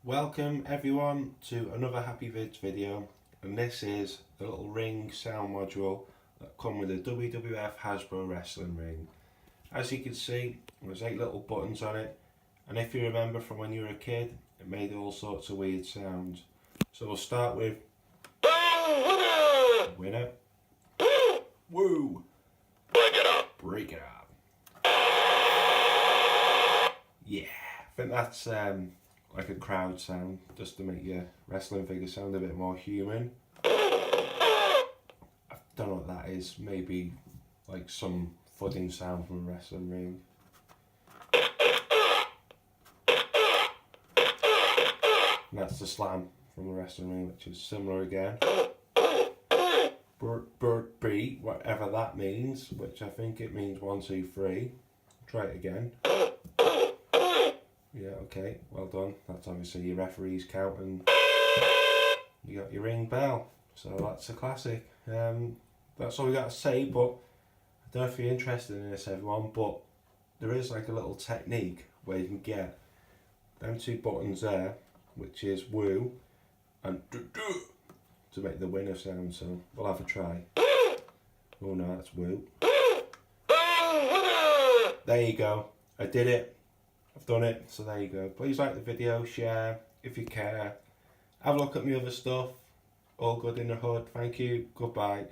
Welcome everyone to another Happy Vids video, and this is the little ring sound module that come with the WWF Hasbro wrestling ring. As you can see, there's 8 little buttons on it, and if you remember from when you were a kid, it made all sorts of weird sounds. So we'll start with winner, woo, break it up. Yeah, I think that's like a crowd sound, just to make your wrestling figure sound a bit more human. I don't know what that is, maybe like some thudding sound from a wrestling ring. And that's the slam from the wrestling ring, which is similar again. Bird beat, whatever that means, which I think it means 1, 2, 3. Try it again. Yeah, okay, well done. That's obviously your referee's count, and you got your ring bell. So that's a classic. That's all we got to say, but I don't know if you're interested in this, everyone, but there is like a little technique where you can get them 2 buttons there, which is woo and do to make the winner sound. So we'll have a try. Oh no, that's woo. There you go. I did it. I've done it, so there you go. Please like the video, share if you care. Have a look at my other stuff. All good in the hood. Thank you. Goodbye.